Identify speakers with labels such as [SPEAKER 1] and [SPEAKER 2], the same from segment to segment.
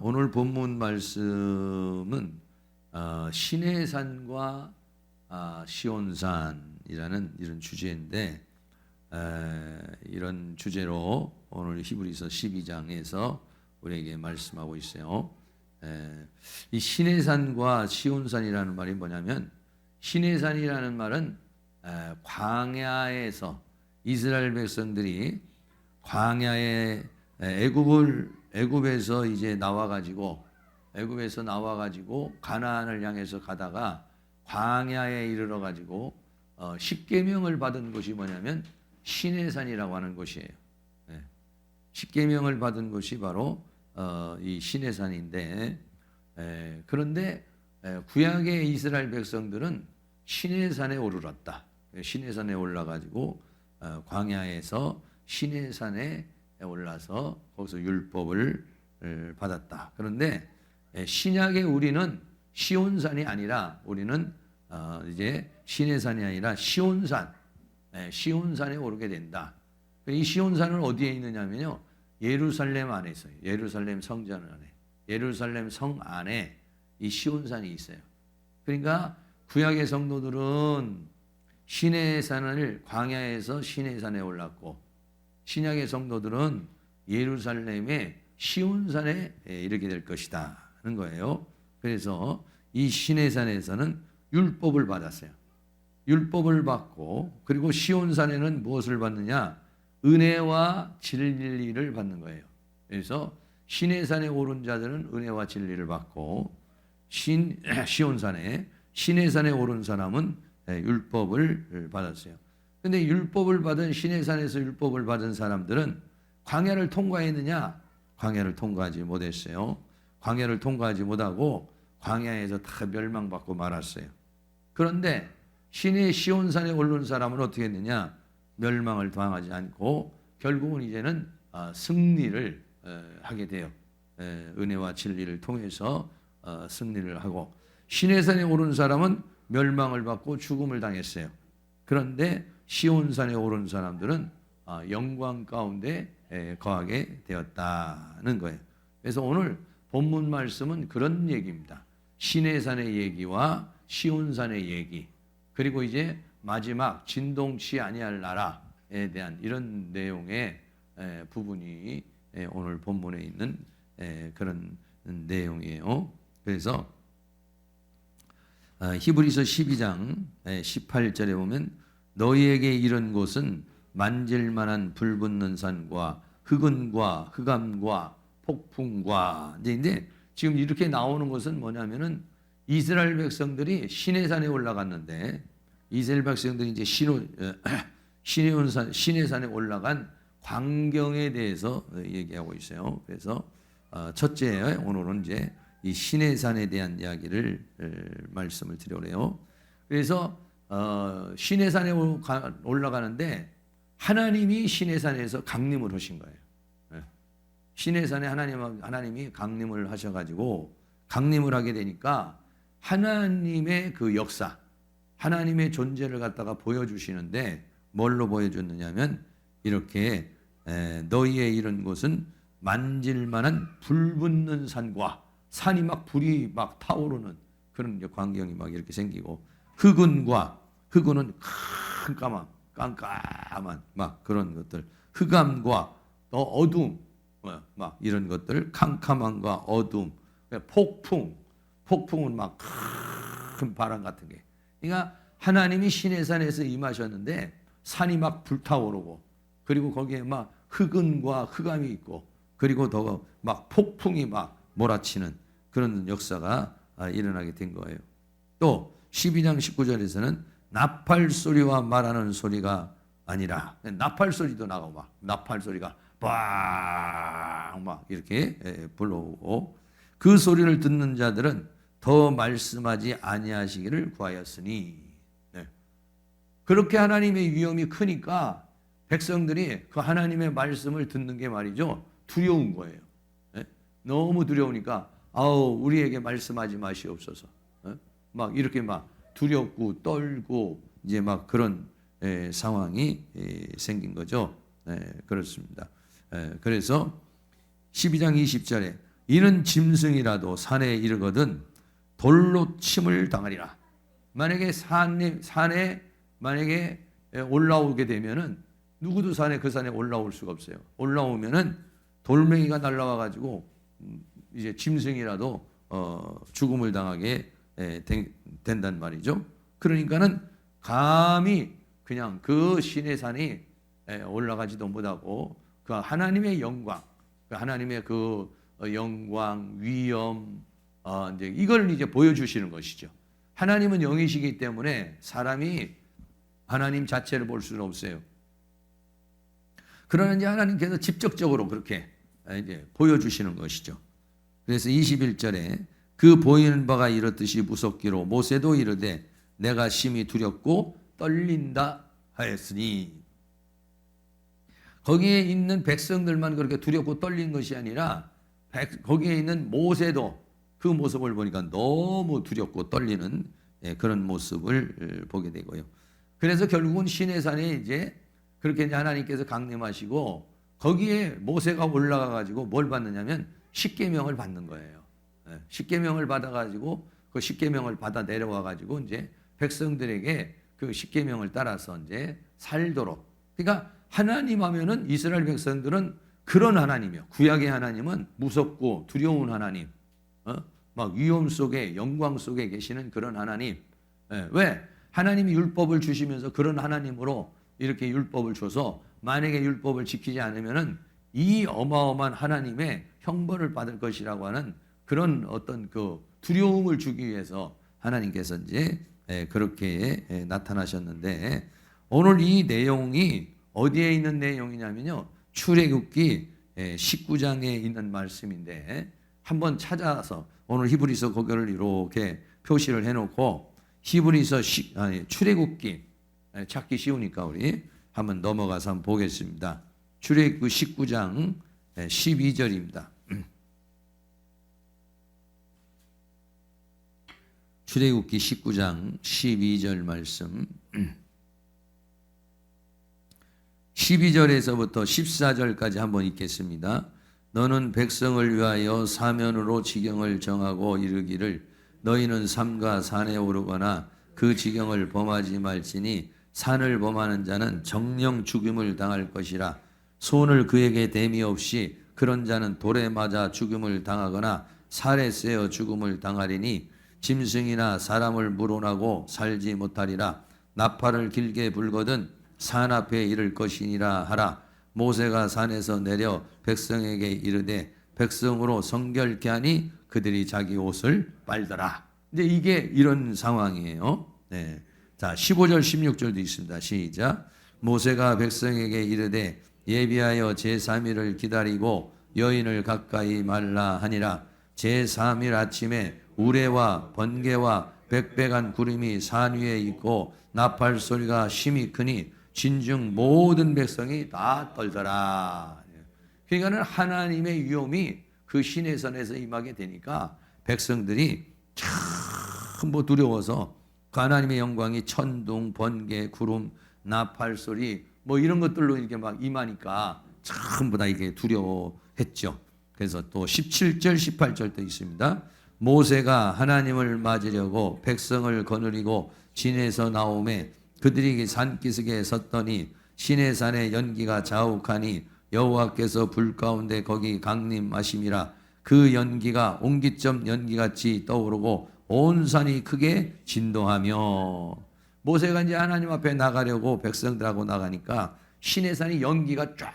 [SPEAKER 1] 오늘 본문 말씀은 시내산과 시온산이라는 이런 주제인데, 이런 주제로 오늘 히브리서 12장에서 우리에게 말씀하고 있어요. 이 시내산과 시온산이라는 말이 뭐냐면, 시내산이라는 말은 광야에서 이스라엘 백성들이 광야에 애굽에서 이제 나와가지고 가나안을 향해서 가다가 광야에 이르러가지고 십계명을 받은 곳이 뭐냐면 시내산이라고 하는 곳이에요. 십계명을 받은 곳이 바로 이 시내산인데, 그런데 구약의 이스라엘 백성들은 시내산에 오르렀다. 시내산에 올라가지고 광야에서 시내산에 올라서 거기서 율법을 받았다. 그런데 신약의 우리는 시온산이 아니라, 우리는 이제 시내산이 아니라 시온산에 오르게 된다. 이 시온산은 어디에 있느냐면요, 예루살렘 안에 있어요. 예루살렘 성전 안에, 예루살렘 성 안에 이 시온산이 있어요. 그러니까 구약의 성도들은 시내산을 광야에서 시내산에 올랐고, 신약의 성도들은 예루살렘의 시온산에 이르게 될 것이다 하는 거예요. 그래서 이 시내산에서는 율법을 받았어요. 율법을 받고, 그리고 시온산에는 무엇을 받느냐? 은혜와 진리를 받는 거예요. 그래서 시내산에 오른 자들은 은혜와 진리를 받고, 시온산에, 시내산에 오른 사람은 율법을 받았어요. 근데 율법을 받은, 시내산에서 율법을 받은 사람들은 광야를 통과했느냐? 광야를 통과하지 못했어요. 광야를 통과하지 못하고 광야에서 다 멸망받고 말았어요. 그런데 시온산에 오른 사람은 어떻게 했느냐? 멸망을 당하지 않고 결국은 이제는 승리를 하게 돼요. 은혜와 진리를 통해서 승리를 하고, 시내산에 오른 사람은 멸망을 받고 죽음을 당했어요. 그런데 시온산에 오른 사람들은 영광 가운데 거하게 되었다는 거예요. 그래서 오늘 본문 말씀은 그런 얘기입니다. 시내산의 얘기와 시온산의 얘기, 그리고 이제 마지막 진동치 아니할 나라에 대한 이런 내용의 부분이 오늘 본문에 있는 그런 내용이에요. 그래서 히브리서 12장 18절에 보면, 너희에게 이른 곳은 만질만한 불붙는 산과 흑은과 흑암과 폭풍과, 이제 지금 이렇게 나오는 것은 뭐냐면은 이스라엘 백성들이 시내산에 올라갔는데, 이스라엘 백성들이 이제 시내산에 올라간 광경에 대해서 얘기하고 있어요. 그래서 첫째, 오늘은 이제 이 시내산에 대한 이야기를 말씀을 드려요. 그래서 시내산에 올라가는데 하나님이 시내산에서 강림을 하신 거예요. 시내산에 하나님이 강림을 하셔가지고, 강림을 하게 되니까 하나님의 그 역사, 하나님의 존재를 갖다가 보여주시는데, 뭘로 보여줬느냐면 이렇게 너희의 이런 곳은 만질만한 불붙는 산과, 산이 막 불이 막 타오르는 그런 광경이 막 이렇게 생기고, 흑은은 깜깜한 막 그런 것들, 흑암과 또 어둠, 막 이런 것들, 캄캄함과 어둠, 폭풍은 막 큰 바람 같은 게. 그러니까 하나님이 시내산에서 임하셨는데 산이 막 불타오르고, 그리고 거기에 막 흑은과 흑암이 있고, 그리고 더 막 폭풍이 막 몰아치는 그런 역사가 일어나게 된 거예요. 또 12장 19절에서는 나팔 소리와 말하는 소리가 아니라, 나팔 소리도 나고 막 나팔 소리가 빵 막 이렇게 불러오고, 그 소리를 듣는 자들은 더 말씀하지 아니하시기를 구하였으니. 그렇게 하나님의 위엄이 크니까 백성들이 그 하나님의 말씀을 듣는 게 말이죠, 두려운 거예요. 너무 두려우니까 우리에게 말씀하지 마시옵소서. 막 이렇게 막 두렵고 떨고 이제 막 그런 상황이 생긴 거죠. 그렇습니다. 그래서 12장 20절에 이는 짐승이라도 산에 이르거든 돌로 침을 당하리라. 만약에 산에 만약에 올라오게 되면은 누구도 그 산에 올라올 수가 없어요. 올라오면은 돌멩이가 날라와 가지고 이제 짐승이라도 죽음을 당하게 된단 말이죠. 그러니까는 감히 그냥 그 신의 산이 올라가지도 못하고 그 하나님의 영광, 하나님의 그 영광, 위엄, 이제 이걸 이제 보여주시는 것이죠. 하나님은 영이시기 때문에 사람이 하나님 자체를 볼 수는 없어요. 그러나 이제 하나님께서 직접적으로 그렇게 이제 보여주시는 것이죠. 그래서 21절에 그 보이는 바가 이렇듯이 무섭기로 모세도 이르되 내가 심히 두렵고 떨린다 하였으니, 거기에 있는 백성들만 그렇게 두렵고 떨린 것이 아니라 거기에 있는 모세도 그 모습을 보니까 너무 두렵고 떨리는 그런 모습을 보게 되고요. 그래서 결국은 시내산에 이제 그렇게 이제 하나님께서 강림하시고 거기에 모세가 올라가 가지고 뭘 받느냐면 십계명을 받는 거예요. 십계명을 받아 가지고 그 십계명을 받아 내려와 가지고 이제 백성들에게 그 십계명을 따라서 이제 살도록. 그러니까 하나님 하면은 이스라엘 백성들은 그런 하나님이요. 구약의 하나님은 무섭고 두려운 하나님, 막 위험 속에 영광 속에 계시는 그런 하나님. 왜? 하나님이 율법을 주시면서 그런 하나님으로 이렇게 율법을 줘서 만약에 율법을 지키지 않으면은 이 어마어마한 하나님의 형벌을 받을 것이라고 하는 그런 어떤 그 두려움을 주기 위해서 하나님께서 이제 그렇게 나타나셨는데, 오늘 이 내용이 어디에 있는 내용이냐면요, 출애굽기 19장에 있는 말씀인데 한번 찾아서 오늘 히브리서 거기를 이렇게 표시를 해놓고 히브리서 출애굽기 찾기 쉬우니까 우리 한번 넘어가서 한번 보겠습니다. 출애굽기 19장 12절입니다. 출애굽기 19장 12절 말씀. 12절에서부터 14절까지 한번 읽겠습니다. 너는 백성을 위하여 사면으로 지경을 정하고 이르기를 너희는 삼가 산에 오르거나 그 지경을 범하지 말지니 산을 범하는 자는 정령 죽임을 당할 것이라. 손을 그에게 댐이 없이 그런 자는 돌에 맞아 죽임을 당하거나 살에 쇠어 죽임을 당하리니 짐승이나 사람을 물어나고 살지 못하리라. 나팔을 길게 불거든 산 앞에 이를 것이니라 하라. 모세가 산에서 내려 백성에게 이르되 백성으로 성결케 하니 그들이 자기 옷을 빨더라. 이제 이게 이런 상황이에요. 네. 자, 15절 16절도 있습니다. 시작. 모세가 백성에게 이르되 예비하여 제3일을 기다리고 여인을 가까이 말라 하니라. 제3일 아침에 우레와 번개와 백백한 구름이 산 위에 있고 나팔 소리가 심히 크니 진중 모든 백성이 다 떨더라. 그러니까는 하나님의 위엄이 그 시내산에서 임하게 되니까 백성들이 참 두려워서 그 하나님의 영광이 천둥, 번개, 구름, 나팔 소리 이런 것들로 이렇게 막 임하니까 전부 다 이게 두려워했죠. 그래서 또 17절, 18절도 있습니다. 모세가 하나님을 맞으려고 백성을 거느리고 진에서 나오매 그들이 산기슭에 섰더니 시내산의 연기가 자욱하니 여호와께서 불 가운데 거기 강림하심이라. 그 연기가 옹기점 연기같이 떠오르고 온 산이 크게 진동하며. 모세가 이제 하나님 앞에 나가려고 백성들하고 나가니까 시내산이 연기가 쫙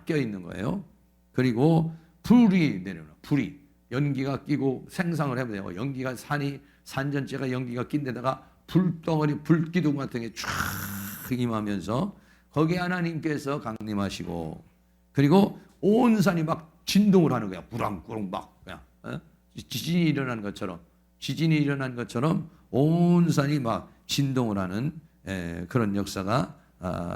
[SPEAKER 1] 껴있는 거예요. 그리고 불이 내려오는, 불이 연기가 끼고 생상을 해보세요. 연기가 산 전체가 연기가 낀 데다가 불덩어리, 불기둥 같은 게 쫙 임하면서 거기에 하나님께서 강림하시고, 그리고 온 산이 막 진동을 하는 거야. 부랑부랑 막 그냥 지진이 일어난 것처럼 온 산이 막 진동을 하는 그런 역사가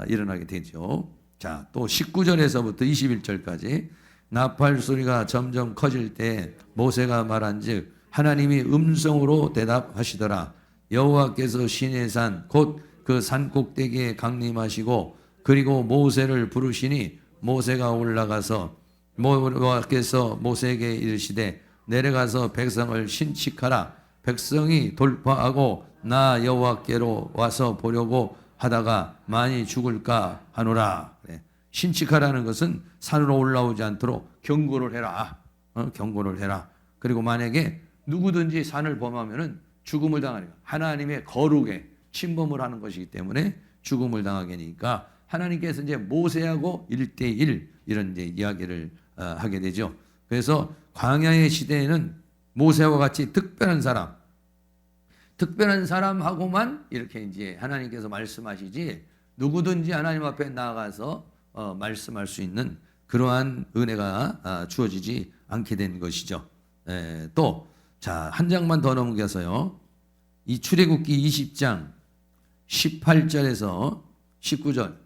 [SPEAKER 1] 일어나게 되죠. 자, 또 19절에서부터 21절까지 나팔 소리가 점점 커질 때 모세가 말한즉 하나님이 음성으로 대답하시더라. 여호와께서 시내산 곧 그 산 꼭대기에 강림하시고 그리고 모세를 부르시니 모세가 올라가서 여호와께서 모세에게 이르시되 내려가서 백성을 신칙하라. 백성이 돌파하고 나 여호와께로 와서 보려고 하다가 많이 죽을까 하노라. 신칙하라는 것은 산으로 올라오지 않도록 경고를 해라. 경고를 해라. 그리고 만약에 누구든지 산을 범하면은 죽음을 당하니까 하나님의 거룩에 침범을 하는 것이기 때문에 죽음을 당하게 되니까 하나님께서 이제 모세하고 1대1 이런 이제 이야기를 하게 되죠. 그래서 광야의 시대에는 모세와 같이 특별한 사람하고만 이렇게 이제 하나님께서 말씀하시지 누구든지 하나님 앞에 나아가서 말씀할 수 있는 그러한 은혜가 주어지지 않게 된 것이죠. 또, 자, 한 장만 더 넘겨서요. 이 출애굽기 20장 18절에서 19절,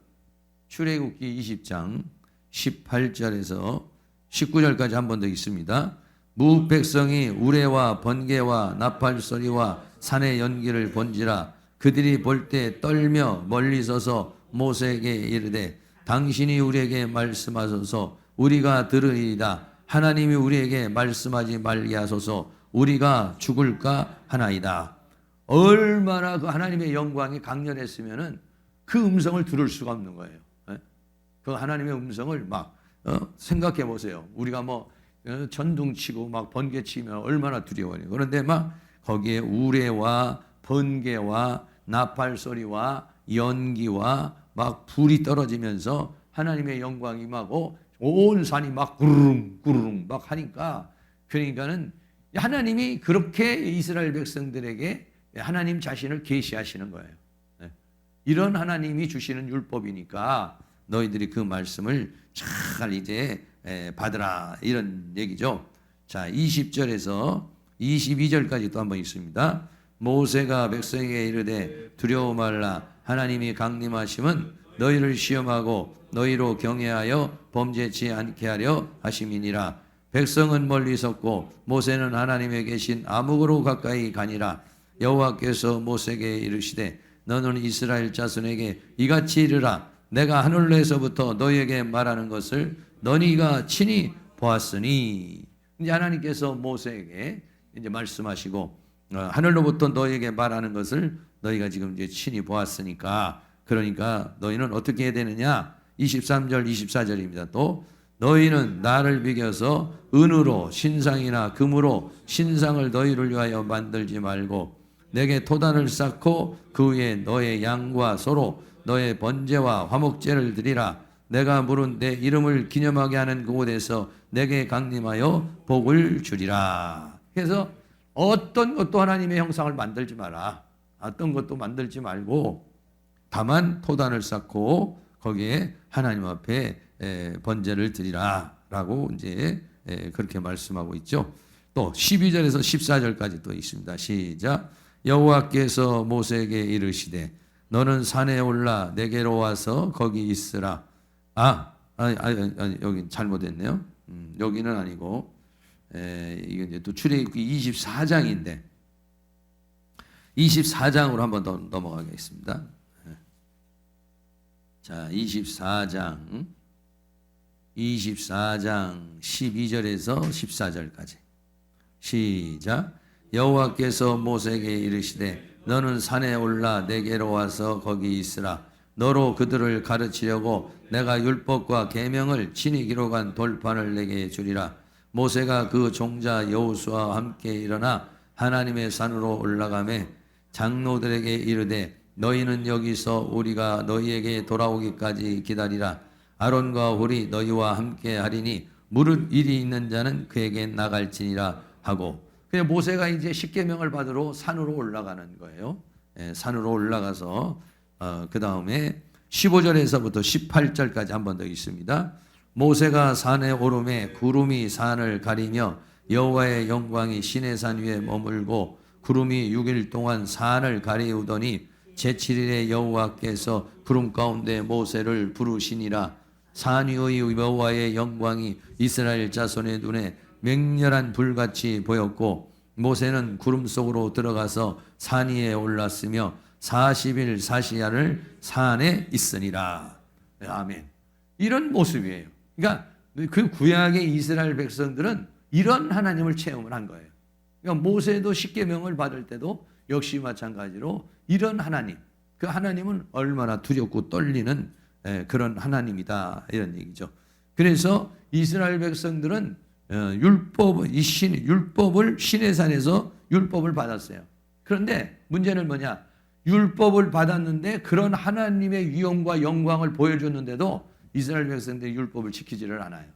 [SPEAKER 1] 출애굽기 20장 18절에서 19절까지 한 번 더 있습니다. 무 백성이 우레와 번개와 나팔 소리와 산의 연기를 본지라 그들이 볼 때 떨며 멀리 서서 모세에게 이르되 당신이 우리에게 말씀하소서 우리가 들으리이다. 하나님이 우리에게 말씀하지 말게 하소서 우리가 죽을까 하나이다. 얼마나 그 하나님의 영광이 강렬했으면은 그 음성을 들을 수가 없는 거예요. 그 하나님의 음성을 막 생각해 보세요. 우리가 뭐 전둥치고 막 번개치면 얼마나 두려워요. 그런데 막 거기에 우레와 번개와 나팔 소리와 연기와 막 불이 떨어지면서 하나님의 영광이 임하고 온 산이 막 구르릉 구르릉 막 하니까 그러니까는 하나님이 그렇게 이스라엘 백성들에게 하나님 자신을 계시하시는 거예요. 이런 하나님이 주시는 율법이니까 너희들이 그 말씀을 잘 이제 받으라 이런 얘기죠. 자, 20절에서 22절까지 또 한번 있습니다. 모세가 백성에게 이르되 두려워 말라. 하나님이 강림하심은 너희를 시험하고 너희로 경외하여 범죄치 않게 하려 하심이니라. 백성은 멀리 섰고 모세는 하나님의 계신 암흑으로 가까이 가니라. 여호와께서 모세에게 이르시되 너는 이스라엘 자손에게 이같이 이르라. 내가 하늘에서부터 너희에게 말하는 것을 너희가 친히 보았으니. 이제 하나님께서 모세에게 이제 말씀하시고 하늘로부터 너희에게 말하는 것을 너희가 지금 이제 친히 보았으니까 그러니까 너희는 어떻게 해야 되느냐? 23절 24절입니다. 또 너희는 나를 비겨서 은으로 신상이나 금으로 신상을 너희를 위하여 만들지 말고 내게 토단을 쌓고 그 위에 너의 양과 소로 너의 번제와 화목제를 드리라. 내가 물은 내 이름을 기념하게 하는 그곳에서 내게 강림하여 복을 주리라. 그래서 어떤 것도 하나님의 형상을 만들지 마라. 어떤 것도 만들지 말고 다만 토단을 쌓고 거기에 하나님 앞에 번제를 드리라 라고 이제 그렇게 말씀하고 있죠. 또 12절에서 14절까지 또 있습니다. 시작. 여호와께서 모세에게 이르시되 너는 산에 올라 내게로 와서 거기 있으라. 여기 잘못했네요. 여기는 아니고 이건 이제 또 출애굽기 24장인데 24장으로 한번 더 넘어가겠습니다. 자, 24장 12절에서 14절까지 시작. 여호와께서 모세에게 이르시되 너는 산에 올라 내게로 와서 거기 있으라. 너로 그들을 가르치려고 내가 율법과 계명을 친히 기록한 돌판을 내게 주리라. 모세가 그 종자 여호수아와 함께 일어나 하나님의 산으로 올라가매 장로들에게 이르되 너희는 여기서 우리가 너희에게 돌아오기까지 기다리라. 아론과 홀이 너희와 함께 하리니 무릇 일이 있는 자는 그에게 나갈지니라 하고. 그냥 모세가 이제 십계명을 받으러 산으로 올라가는 거예요. 산으로 올라가서 그 다음에 15절에서부터 18절까지 한 번 더 있습니다. 모세가 산에 오르매 구름이 산을 가리며 여호와의 영광이 시내산 위에 머물고 구름이 6일 동안 산을 가리우더니 제7일에 여호와께서 구름 가운데 모세를 부르시니라. 산 위의 여호와의 영광이 이스라엘 자손의 눈에 맹렬한 불같이 보였고 모세는 구름 속으로 들어가서 산 위에 올랐으며 40일 40야를 산에 있으니라. 아멘. 이런 모습이에요. 그러니까 그 구약의 이스라엘 백성들은 이런 하나님을 체험을 한 거예요. 그러니까 모세도 십계명을 받을 때도 역시 마찬가지로 이런 하나님, 그 하나님은 얼마나 두렵고 떨리는 그런 하나님이다 이런 얘기죠. 그래서 이스라엘 백성들은 율법을 시내산에서 율법을 받았어요. 그런데 문제는 뭐냐? 율법을 받았는데 그런 하나님의 위엄과 영광을 보여줬는데도 이스라엘 백성들이 율법을 지키지를 않아요.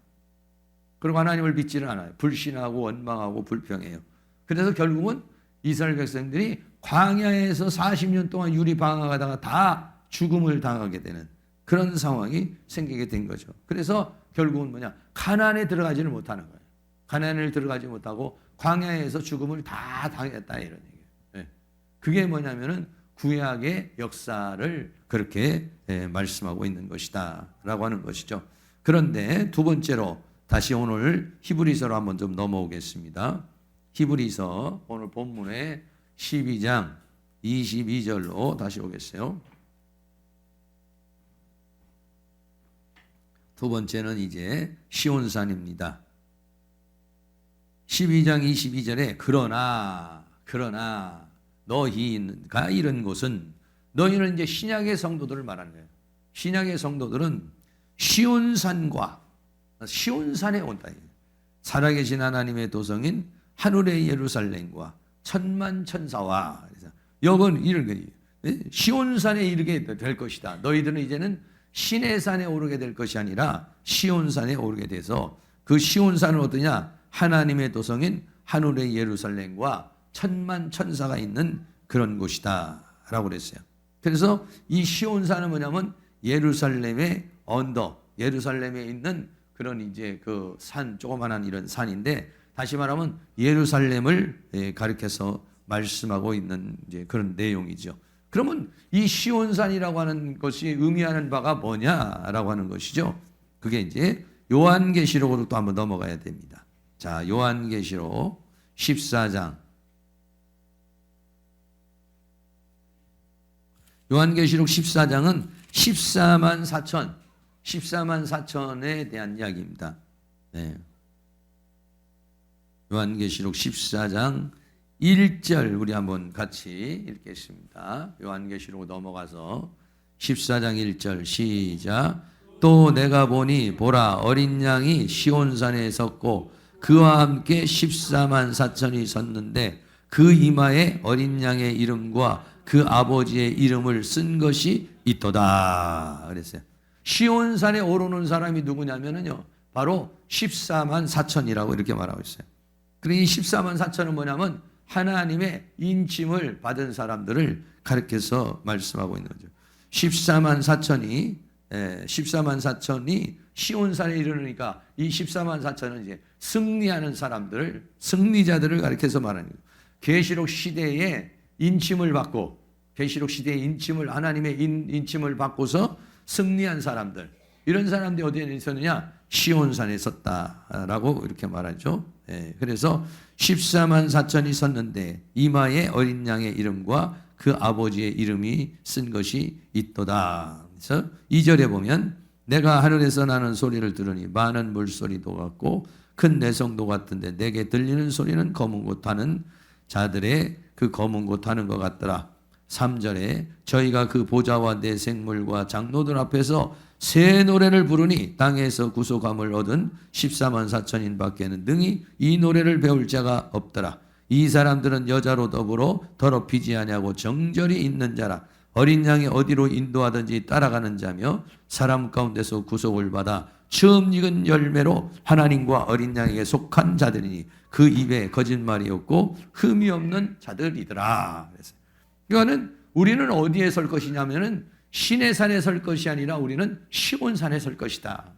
[SPEAKER 1] 그리고 하나님을 믿지를 않아요. 불신하고 원망하고 불평해요. 그래서 결국은 이스라엘 백성들이 광야에서 40년 동안 유리 방황하다가 다 죽음을 당하게 되는 그런 상황이 생기게 된 거죠. 그래서 결국은 뭐냐? 가나안에 들어가지를 못하는 거예요. 가나안을 들어가지 못하고 광야에서 죽음을 다 당했다 이런 얘기예요. 네. 그게 뭐냐면은 구약의 역사를 그렇게 말씀하고 있는 것이다 라고 하는 것이죠. 그런데 두 번째로 다시 오늘 히브리서로 한번 좀 넘어오겠습니다. 히브리서 오늘 본문의 12장 22절로 다시 오겠어요. 두 번째는 이제 시온산입니다. 12장 22절에 그러나 너희가 이런 곳은, 너희는 이제 신약의 성도들을 말하는 거예요. 신약의 성도들은 시온산에 온다. 살아계신 하나님의 도성인 하늘의 예루살렘과 천만 천사와, 여건 이런 거예요. 시온산에 이르게 될 것이다. 너희들은 이제는 시내산에 오르게 될 것이 아니라 시온산에 오르게 돼서, 그 시온산은 어떠냐? 하나님의 도성인 하늘의 예루살렘과 천만 천사가 있는 그런 곳이다 라고 그랬어요. 그래서 이 시온산은 뭐냐면 예루살렘의 언덕, 예루살렘에 있는 그런 이제 그 산, 조그만한 이런 산인데, 다시 말하면 예루살렘을 가리켜서 말씀하고 있는 이제 그런 내용이죠. 그러면 이 시온산이라고 하는 것이 의미하는 바가 뭐냐라고 하는 것이죠. 그게 이제 요한계시록으로 또 한번 넘어가야 됩니다. 자, 요한계시록 14장. 요한계시록 14장은 14만 4천에 대한 이야기입니다. 네. 요한계시록 14장 1절 우리 한번 같이 읽겠습니다. 요한계시록 넘어가서 14장 1절 시작. 또 내가 보니 보라 어린 양이 시온산에 섰고 그와 함께 14만 4천이 섰는데 그 이마에 어린 양의 이름과 그 아버지의 이름을 쓴 것이 있도다 그랬어요. 시온산에 오르는 사람이 누구냐면요, 바로 14만 4천이라고 이렇게 말하고 있어요. 그리고 이 14만 4천은 뭐냐면 하나님의 인침을 받은 사람들을 가르쳐서 말씀하고 있는 거죠. 14만 4천이 시온산에 이르니까 이 14만 4천은 이제 승리하는 사람들을, 승리자들을 가르쳐서 말하는 거예요. 계시록 시대에 인침을 받고, 계시록 시대의 인침을, 하나님의 인침을 받고서 승리한 사람들, 이런 사람들이 어디에 있었느냐? 시온산에 있었다라고 이렇게 말하죠. 그래서 14만 4천이 섰는데 이마에 어린 양의 이름과 그 아버지의 이름이 쓴 것이 있도다. 그래서 2절에 보면 내가 하늘에서 나는 소리를 들으니 많은 물소리도 같고 큰 내성도 같은데 내게 들리는 소리는 검은 곳 타는 자들의 그 검은 곳 타는 것 같더라. 3절에 저희가 그 보좌와 내 생물과 장로들 앞에서 새 노래를 부르니 땅에서 구속함을 얻은 14만 4천인 밖에는 능히 이 노래를 배울 자가 없더라. 이 사람들은 여자로 더불어 더럽히지 아니하고 정절이 있는 자라. 어린 양이 어디로 인도하든지 따라가는 자며 사람 가운데서 구속을 받아 처음 익은 열매로 하나님과 어린 양에게 속한 자들이니 그 입에 거짓말이 없고 흠이 없는 자들이더라. 그래서 이거는 우리는 어디에 설 것이냐면은 시내산에 설 것이 아니라 우리는 시온산에 설 것이다.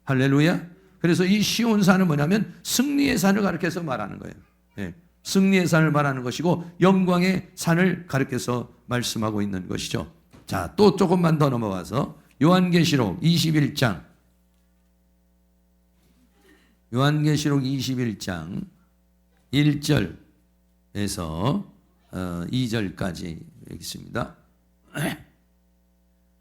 [SPEAKER 1] 할렐루야. 그래서 이 시온산은 뭐냐면 승리의 산을 가리켜서 말하는 거예요. 네. 승리의 산을 말하는 것이고 영광의 산을 가리켜서 말씀하고 있는 것이죠. 자, 또 조금만 더 넘어가서 요한계시록 21장. 요한계시록 21장 1절에서 2절까지 있습니다.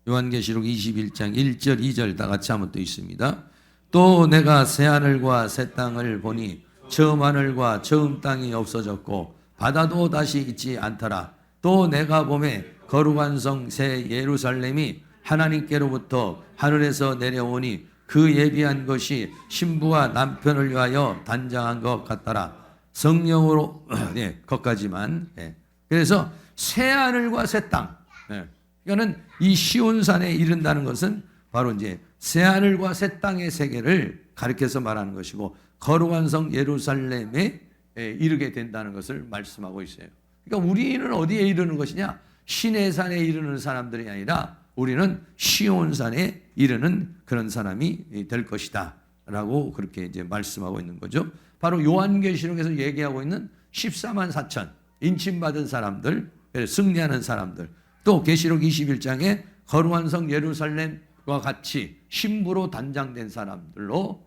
[SPEAKER 1] 요한계시록 21장 1절 2절 다 같이 한번 또 있습니다. 또 내가 새하늘과 새 땅을 보니 처음 하늘과 처음 땅이 없어졌고 바다도 다시 있지 않더라. 또 내가 보매 거룩한 성 새 예루살렘이 하나님께로부터 하늘에서 내려오니 그 예비한 것이 신부가 남편을 위하여 단장한 것 같더라. 성령으로 네, 거기까지만. 네. 그래서 새 하늘과 새 땅. 네. 그러니까는 이 시온산에 이른다는 것은 바로 이제 새 하늘과 새 땅의 세계를 가리켜서 말하는 것이고 거룩한 성 예루살렘에 이르게 된다는 것을 말씀하고 있어요. 그러니까 우리는 어디에 이르는 것이냐? 신의 산에 이르는 사람들이 아니라 우리는 시온산에 이르는 그런 사람이 될 것이다 라고 그렇게 이제 말씀하고 있는 거죠. 바로 요한계시록에서 얘기하고 있는 14만 4천 인침받은 사람들, 승리하는 사람들, 또 계시록 21장에 거룩한 성 예루살렘과 같이 신부로 단장된 사람들로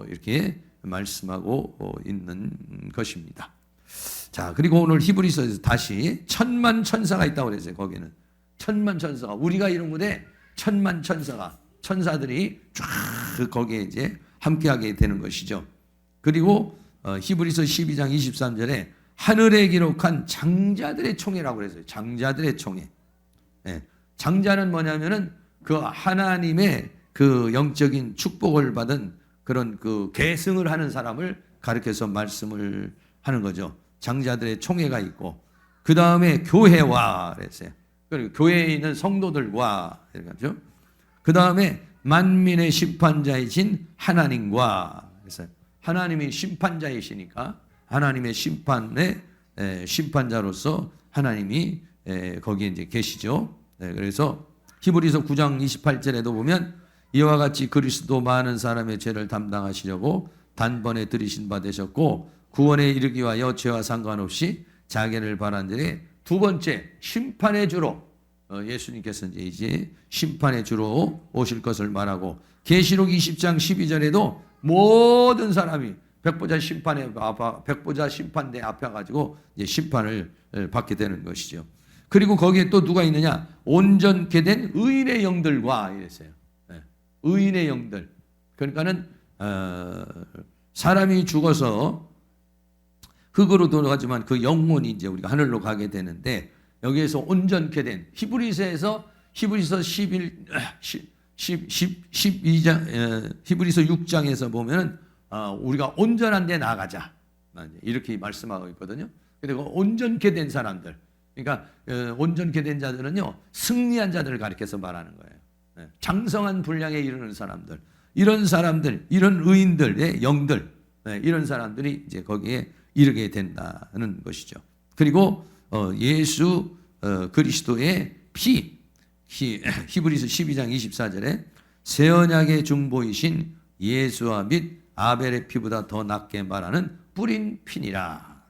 [SPEAKER 1] 이렇게 말씀하고 있는 것입니다. 자, 그리고 오늘 히브리서에서 다시 천만 천사가 있다고 그랬어요. 거기는 천만 천사가, 우리가 이런 곳에 천만 천사가, 천사들이 쫙 거기에 이제 함께하게 되는 것이죠. 그리고 히브리서 12장 23절에 하늘에 기록한 장자들의 총회라고 그랬어요. 장자들의 총회. 네. 장자는 뭐냐면은 그 하나님의 그 영적인 축복을 받은 그런 그 계승을 하는 사람을 가리켜서 말씀을 하는 거죠. 장자들의 총회가 있고, 그 다음에 교회와 그랬어요. 그리고 교회에 있는 성도들과 이렇게. 그 다음에 만민의 심판자이신 하나님과 그래서 하나님이 심판자이시니까 하나님의 심판의 심판자로서 하나님이 거기에 이제 계시죠. 그래서 히브리서 9장 28절에도 보면 이와 같이 그리스도 많은 사람의 죄를 담당하시려고 단번에 들이신 바 되셨고 구원에 이르기 위하여 죄와 상관없이 자기를 바란 자의 두 번째 심판의 주로 예수님께서 이제 심판의 주로 오실 것을 말하고 계시록 20장 12절에도 모든 사람이 백보자 심판대 앞에 가지고 이제 심판을 받게 되는 것이죠. 그리고 거기에 또 누가 있느냐? 온전케 된 의인의 영들과 이랬어요. 의인의 영들. 그러니까는 사람이 죽어서 흑으로 돌아가지만 그 영혼이 이제 우리가 하늘로 가게 되는데 여기에서 온전케 된 히브리서 12장 히브리서 6장에서 보면은 우리가 온전한 데 나가자 이렇게 말씀하고 있거든요. 그리고 온전케 된 사람들, 그러니까 온전케 된 자들은요 승리한 자들을 가리켜서 말하는 거예요. 장성한 분량에 이르는 사람들, 이런 사람들, 이런 의인들의 영들, 이런 사람들이 이제 거기에 이르게 된다는 것이죠. 그리고 예수 그리스도의 피, 히브리서 12장 24절에 새 언약의 중보이신 예수와 및 아벨의 피보다 더 낫게 말하는 뿌린 피니라.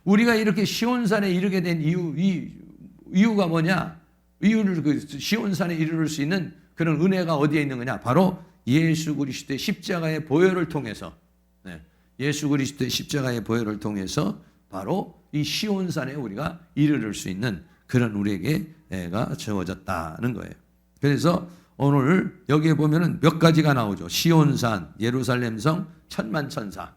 [SPEAKER 1] 우리가 이렇게 시온산에 이르게 된 이유가 뭐냐? 이유를 그 시온산에 이르를 수 있는 그런 은혜가 어디에 있는 거냐? 바로 예수 그리스도의 십자가의 보혈을 통해서, 예수 그리스도의 십자가의 보혈을 통해서 바로 이 시온산에 우리가 이르를 수 있는 그런 우리에게가 주어졌다는 거예요. 그래서 오늘 여기에 보면은 몇 가지가 나오죠. 시온산, 예루살렘성, 천만천사.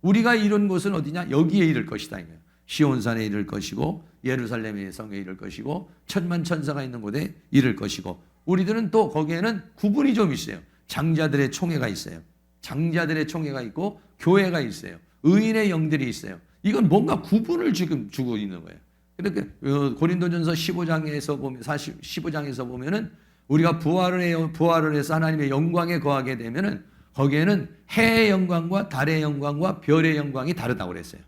[SPEAKER 1] 우리가 이룬 곳은 어디냐? 여기에 이를 것이다. 시온산에 이를 것이고 예루살렘의 성에 이를 것이고 천만천사가 있는 곳에 이를 것이고 우리들은 또 거기에는 구분이 좀 있어요. 장자들의 총회가 있어요. 장자들의 총회가 있고 교회가 있어요. 의인의 영들이 있어요. 이건 뭔가 구분을 지금 주고 있는 거예요. 그러니까 고린도전서 15장에서 보면 15장에서 보면은 우리가 부활을 해서 하나님의 영광에 거하게 되면은 거기에는 해의 영광과 달의 영광과 별의 영광이 다르다고 그랬어요.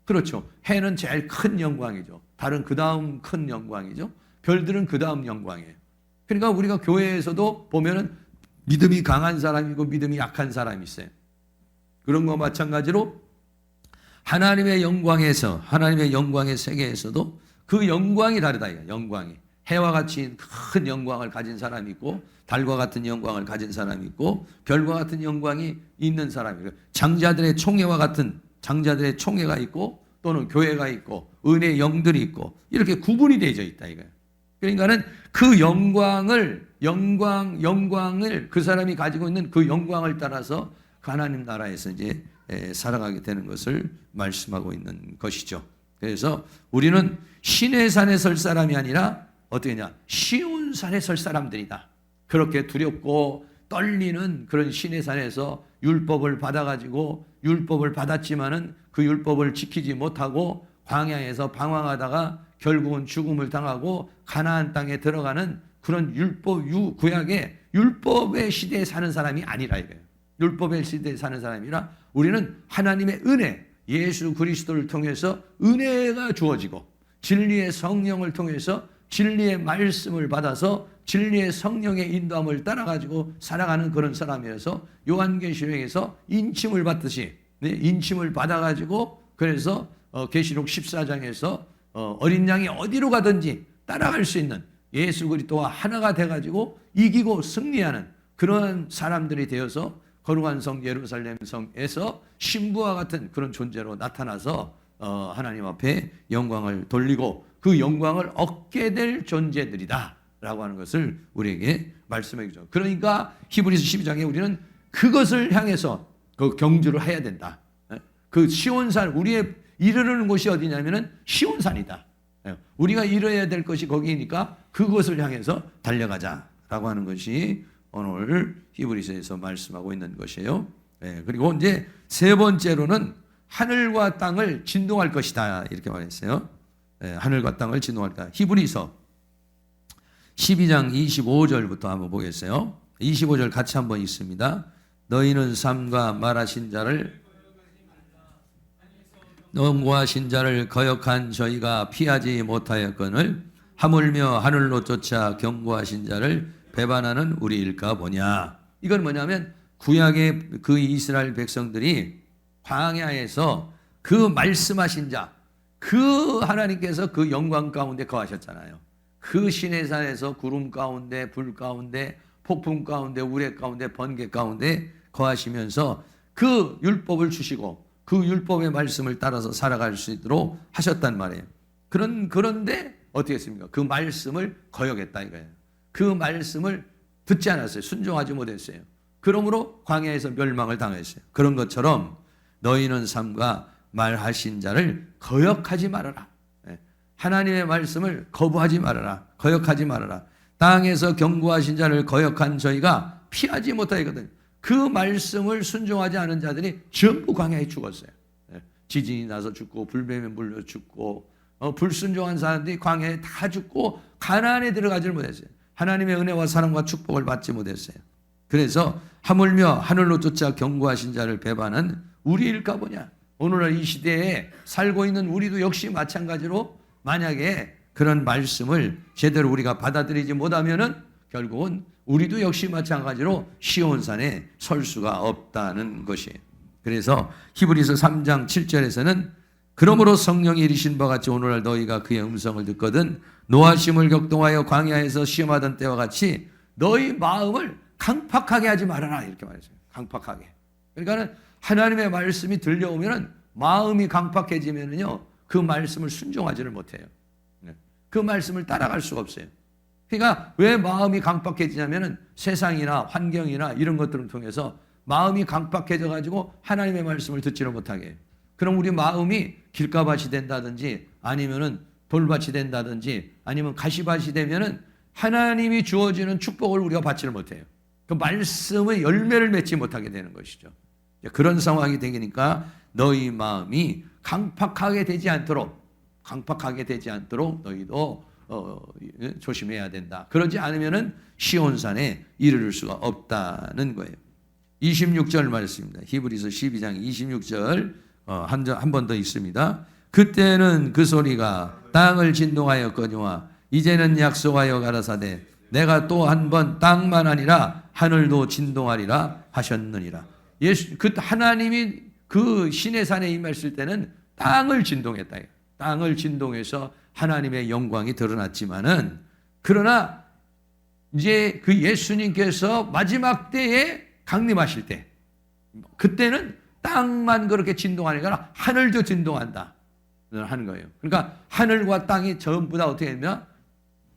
[SPEAKER 1] 그렇죠. 해는 제일 큰 영광이죠. 달은 그 다음 큰 영광이죠. 별들은 그 다음 영광이에요. 그러니까 우리가 교회에서도 보면은 믿음이 강한 사람이고 믿음이 약한 사람이 있어요. 그런 거 마찬가지로 하나님의 영광에서, 하나님의 영광의 세계에서도 그 영광이 다르다. 영광이. 해와 같이 큰 영광을 가진 사람이 있고 달과 같은 영광을 가진 사람이 있고 별과 같은 영광이 있는 사람이 있고 장자들의 총회와 같은 장자들의 총회가 있고 또는 교회가 있고 은혜의 영들이 있고 이렇게 구분이 되어져 있다 이거예요. 그러니까는 그 영광을 그 사람이 가지고 있는 그 영광을 따라서 하나님 나라에서 이제 살아가게 되는 것을 말씀하고 있는 것이죠. 그래서 우리는 신의 산에 설 사람이 아니라 어떻게냐, 시온 산에 설 사람들이다. 그렇게 두렵고 떨리는 그런 신의 산에서 율법을 받아가지고 율법을 받았지만은 그 율법을 지키지 못하고 광야에서 방황하다가 결국은 죽음을 당하고 가나안 땅에 들어가는 그런 구약의 율법의 시대에 사는 사람이 아니라 이거예요. 율법의 시대에 사는 사람이라 우리는 하나님의 은혜, 예수 그리스도를 통해서 은혜가 주어지고 진리의 성령을 통해서 진리의 말씀을 받아서 진리의 성령의 인도함을 따라가지고 살아가는 그런 사람이어서 요한계시록에서 인침을 받듯이 인침을 받아가지고 그래서 계시록 14장에서 어린 양이 어디로 가든지 따라갈 수 있는 예수 그리스도와 하나가 돼가지고 이기고 승리하는 그런 사람들이 되어서 거룩한 성 예루살렘 성에서 신부와 같은 그런 존재로 나타나서 하나님 앞에 영광을 돌리고 그 영광을 얻게 될 존재들이다 라고 하는 것을 우리에게 말씀해 주죠. 그러니까 히브리서 12장에 우리는 그것을 향해서 그 경주를 해야 된다. 그 시온산, 우리의 이르는 곳이 어디냐면은 시온산이다. 우리가 이뤄야 될 것이 거기니까 그것을 향해서 달려가자라고 하는 것이 오늘 히브리서에서 말씀하고 있는 것이에요. 그리고 이제 세 번째로는 하늘과 땅을 진동할 것이다 이렇게 말했어요. 하늘과 땅을 진동할 것이다. 히브리서 12장 25절부터 한번 보겠어요. 25절 같이 한번 읽습니다. 너희는 삼가 말하신 자를 넘고하신 자를 거역한 저희가 피하지 못하였거늘 하물며 하늘로 쫓아 경고하신 자를 배반하는 우리일까 보냐. 이건 뭐냐면 구약의 그 이스라엘 백성들이 광야에서 그 말씀하신 자, 그 하나님께서 그 영광 가운데 거하셨잖아요. 그 신의 산에서 구름 가운데, 불 가운데, 폭풍 가운데, 우레 가운데, 번개 가운데 거하시면서 그 율법을 주시고 그 율법의 말씀을 따라서 살아갈 수 있도록 하셨단 말이에요. 그런데 어떻게 했습니까? 그 말씀을 거역했다 이거예요. 그 말씀을 듣지 않았어요. 순종하지 못했어요. 그러므로 광야에서 멸망을 당했어요. 그런 것처럼 너희는 삼가 말하신 자를 거역하지 말아라. 하나님의 말씀을 거부하지 말아라. 거역하지 말아라. 땅에서 경고하신 자를 거역한 저희가 피하지 못하거든요. 그 말씀을 순종하지 않은 자들이 전부 광야에 죽었어요. 지진이 나서 죽고 불뱀에 물려 죽고 불순종한 사람들이 광야에 다 죽고 가나안에 들어가지 못했어요. 하나님의 은혜와 사랑과 축복을 받지 못했어요. 그래서 하물며 하늘로 쫓아 경고하신 자를 배반한 우리일까 보냐. 오늘날 이 시대에 살고 있는 우리도 역시 마찬가지로 만약에 그런 말씀을 제대로 우리가 받아들이지 못하면은 결국은 우리도 역시 마찬가지로 시온산에 설 수가 없다는 것이에요. 그래서 히브리서 3장 7절에서는 그러므로 성령이 이르신 바 같이 오늘날 너희가 그의 음성을 듣거든 노하심을 격동하여 광야에서 시험하던 때와 같이 너희 마음을 강팍하게 하지 말아라 이렇게 말했어요. 강팍하게. 그러니까는 하나님의 말씀이 들려오면은 마음이 강팍해지면은요 그 말씀을 순종하지를 못해요. 그 말씀을 따라갈 수가 없어요. 그러니까 왜 마음이 강팍해지냐면은 세상이나 환경이나 이런 것들을 통해서 마음이 강팍해져 가지고 하나님의 말씀을 듣지를 못하게 해요. 그럼 우리 마음이 길가밭이 된다든지 아니면은 돌밭이 된다든지 아니면 가시밭이 되면은 하나님이 주어지는 축복을 우리가 받지를 못해요. 그 말씀의 열매를 맺지 못하게 되는 것이죠. 그런 상황이 되니까 너희 마음이 강팍하게 되지 않도록 너희도 조심해야 된다. 그러지 않으면은 시온산에 이르를 수가 없다는 거예요. 26절 말씀입니다. 히브리서 12장 26절 한 번 더 있습니다. 그때는 그 소리가 땅을 진동하였거니와 이제는 약속하여 가라사대 내가 또 한 번 땅만 아니라 하늘도 진동하리라 하셨느니라. 하나님이 그 신의 산에 임했을 때는 땅을 진동했다. 땅을 진동해서 하나님의 영광이 드러났지만은 그러나 이제 그 예수님께서 마지막 때에 강림하실 때 그때는 땅만 그렇게 진동하니까 하늘도 진동한다 하는 거예요. 그러니까 하늘과 땅이 전부 다 어떻게 되면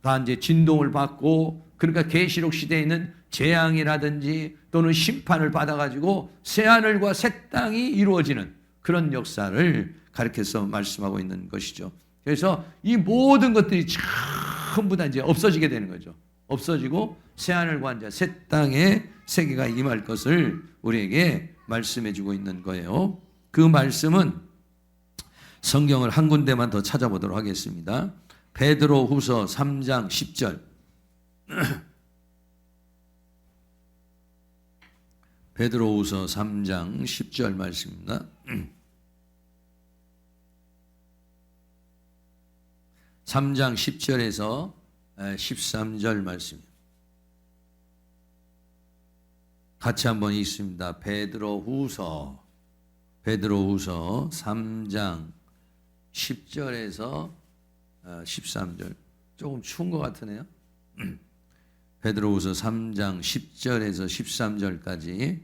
[SPEAKER 1] 다 이제 진동을 받고, 그러니까 계시록 시대에 있는 재앙이라든지 또는 심판을 받아가지고 새하늘과 새 땅이 이루어지는 그런 역사를 가리켜서 말씀하고 있는 것이죠. 그래서 이 모든 것들이 전부 다 이제 없어지게 되는 거죠. 없어지고 새하늘과 이제 새 땅의 세계가 임할 것을 우리에게 말씀해 주고 있는 거예요. 그 말씀은 성경을 한 군데만 더 찾아보도록 하겠습니다. 베드로후서 3장 10절. 베드로후서 3장 10절 말씀입니다. 3장 10절에서 13절 말씀입니다. 같이 한번 읽습니다. 베드로후서 3장 10절에서 13절. 조금 추운 것 같으네요. 베드로후서 3장 10절에서 13절까지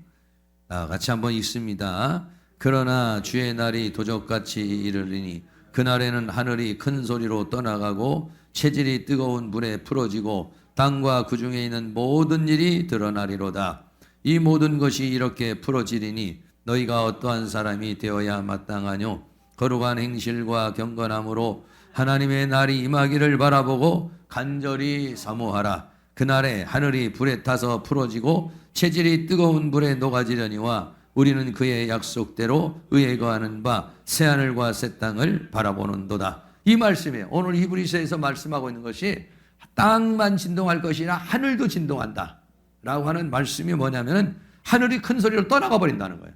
[SPEAKER 1] 같이 한번 읽습니다. 그러나 주의 날이 도적같이 이르리니 그날에는 하늘이 큰 소리로 떠나가고 체질이 뜨거운 불에 풀어지고 땅과 그 중에 있는 모든 일이 드러나리로다. 이 모든 것이 이렇게 풀어지리니 너희가 어떠한 사람이 되어야 마땅하뇨? 거룩한 행실과 경건함으로 하나님의 날이 임하기를 바라보고 간절히 사모하라. 그날에 하늘이 불에 타서 풀어지고 체질이 뜨거운 불에 녹아지려니와 우리는 그의 약속대로 의에 거하는 바 새하늘과 새 땅을 바라보는도다. 이 말씀에 오늘 히브리서에서 말씀하고 있는 것이 땅만 진동할 것이라 하늘도 진동한다 라고 하는 말씀이 뭐냐면 하늘이 큰 소리로 떠나가 버린다는 거예요.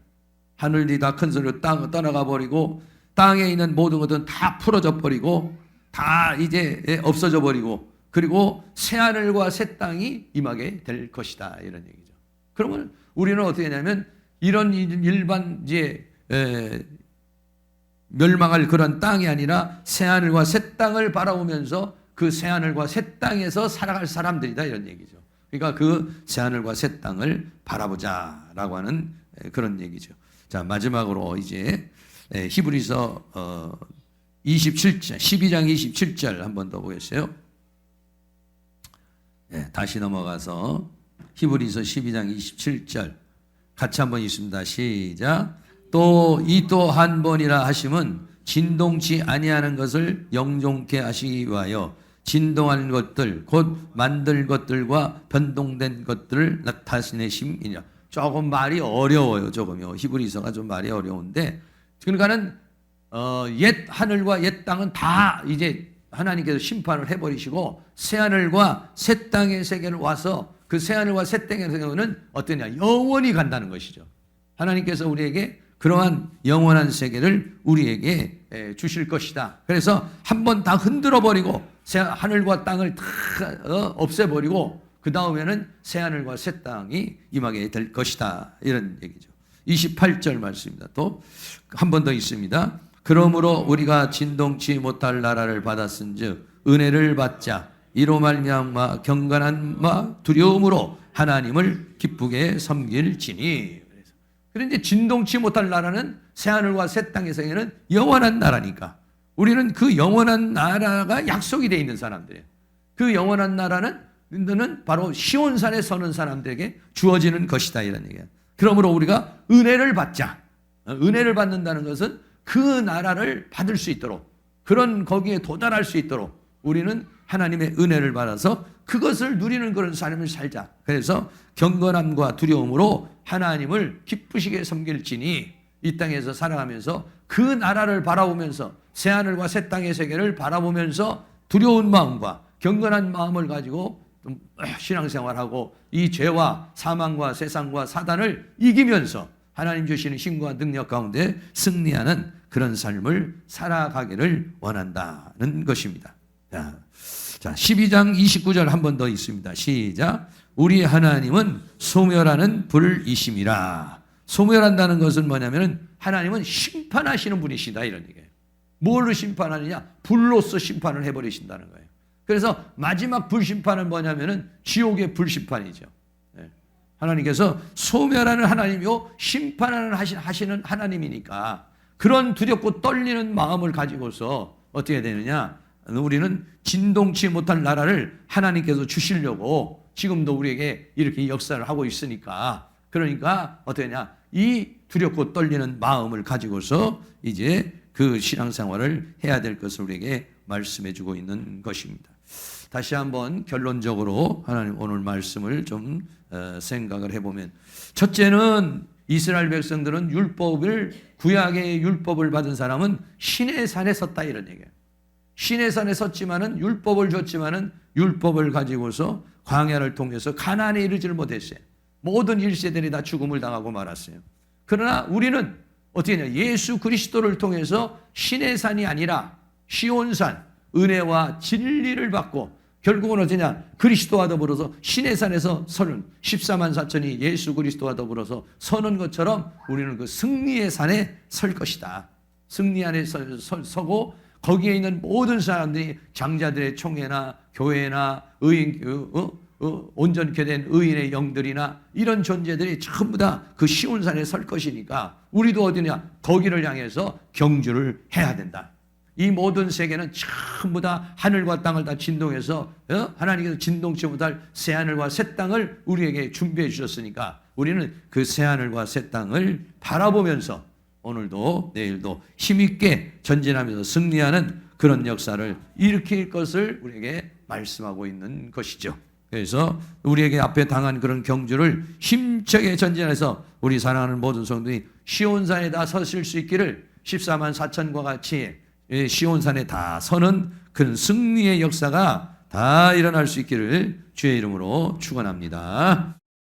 [SPEAKER 1] 하늘이 다 큰 소리로 떠나가 버리고 땅에 있는 모든 것들은 다 풀어져 버리고 다 이제 없어져 버리고 그리고 새하늘과 새 땅이 임하게 될 것이다 이런 얘기죠. 그러면 우리는 어떻게 하냐면 이런 일반 이제 멸망할 그런 땅이 아니라 새하늘과 새 땅을 바라보면서 그 새하늘과 새 땅에서 살아갈 사람들이다 이런 얘기죠. 그러니까 그 새하늘과 새 땅을 바라보자라고 하는 그런 얘기죠. 자, 마지막으로 이제 히브리서 27장 12장 27절 한 번 더 보겠어요. 다시 넘어가서 히브리서 12장 27절 같이 한번 읽습니다. 시작. 또 한 번이라 하심은 진동치 아니하는 것을 영종케 하시기 위하여 진동하는 것들 곧 만들 것들과 변동된 것들을 나타내심이냐. 조금 말이 어려워요. 조금요. 히브리서가 좀 말이 어려운데 그러니까는 옛 하늘과 옛 땅은 다 이제 하나님께서 심판을 해버리시고 새 하늘과 새 땅의 세계를 와서 그 새 하늘과 새 땅의 세계는 어떠냐 영원히 간다는 것이죠. 하나님께서 우리에게 그러한 영원한 세계를 우리에게 주실 것이다. 그래서 한번 다 흔들어 버리고 새 하늘과 땅을 다 없애버리고 그 다음에는 새 하늘과 새 땅이 임하게 될 것이다 이런 얘기죠. 28절 말씀입니다. 또 한 번 더 있습니다. 그러므로 우리가 진동치 못할 나라를 받았은즉 은혜를 받자. 이로 말미암아 경건함과 두려움으로 하나님을 기쁘게 섬길지니. 그런데 진동치 못할 나라는 새하늘과 새 땅의 세계는 영원한 나라니까 우리는 그 영원한 나라가 약속이 되어 있는 사람들이에요. 그 영원한 나라는 바로 시온산에 서는 사람들에게 주어지는 것이다 이런 얘기예요. 그러므로 우리가 은혜를 받자. 은혜를 받는다는 것은 그 나라를 받을 수 있도록 그런 거기에 도달할 수 있도록 우리는 하나님의 은혜를 받아서 그것을 누리는 그런 삶을 살자. 그래서 경건함과 두려움으로 하나님을 기쁘시게 섬길지니 이 땅에서 살아가면서 그 나라를 바라보면서 새하늘과 새 땅의 세계를 바라보면서 두려운 마음과 경건한 마음을 가지고 신앙생활하고 이 죄와 사망과 세상과 사단을 이기면서 하나님 주시는 힘과 능력 가운데 승리하는 그런 삶을 살아가기를 원한다는 것입니다. 자, 12장 29절 한 번 더 있습니다. 시작. 우리 하나님은 소멸하는 불이심이라. 소멸한다는 것은 뭐냐면 하나님은 심판하시는 분이시다 이런 얘기예요. 뭘로 심판하느냐? 불로서 심판을 해버리신다는 거예요. 그래서 마지막 불심판은 뭐냐면은 지옥의 불심판이죠. 하나님께서 소멸하는 하나님이요 심판하는 하시는 하나님이니까 그런 두렵고 떨리는 마음을 가지고서 어떻게 되느냐? 우리는 진동치 못할 나라를 하나님께서 주시려고 지금도 우리에게 이렇게 역사를 하고 있으니까, 그러니까 어떻게 하냐, 이 두렵고 떨리는 마음을 가지고서 이제 그 신앙생활을 해야 될 것을 우리에게 말씀해 주고 있는 것입니다. 다시 한번 결론적으로 하나님 오늘 말씀을 좀 생각을 해보면, 첫째는 이스라엘 백성들은 구약의 율법을 받은 사람은 신의 산에 섰다, 이런 얘기예요. 신의 산에 섰지만은 율법을 줬지만은 율법을 가지고서 광야를 통해서 가나안에 이르지를 못했어요. 모든 1세들이 다 죽음을 당하고 말았어요. 그러나 우리는 어떻게 했냐, 예수 그리스도를 통해서 신의 산이 아니라 시온산, 은혜와 진리를 받고 결국은 어쩌냐, 그리스도와 더불어서 신의 산에서 서는 14만 4천이 예수 그리스도와 더불어서 서는 것처럼 우리는 그 승리의 산에 설 것이다. 승리 안에 서고 거기에 있는 모든 사람들이 장자들의 총회나 교회나 의인, 온전케 된 의인의 영들이나 이런 존재들이 전부 다 그 시온산에 설 것이니까 우리도 어디냐, 거기를 향해서 경주를 해야 된다. 이 모든 세계는 전부 다 하늘과 땅을 다 진동해서 하나님께서 진동치 못할 새하늘과 새 땅을 우리에게 준비해 주셨으니까 우리는 그 새하늘과 새 땅을 바라보면서 오늘도 내일도 힘있게 전진하면서 승리하는 그런 역사를 일으킬 것을 우리에게 말씀하고 있는 것이죠. 그래서 우리에게 앞에 당한 그런 경주를 힘차게 전진해서 우리 사랑하는 모든 성도들이 시온산에 다 서실 수 있기를, 14만 4천과 같이 시온산에 다 서는 그런 승리의 역사가 다 일어날 수 있기를 주의 이름으로 축원합니다.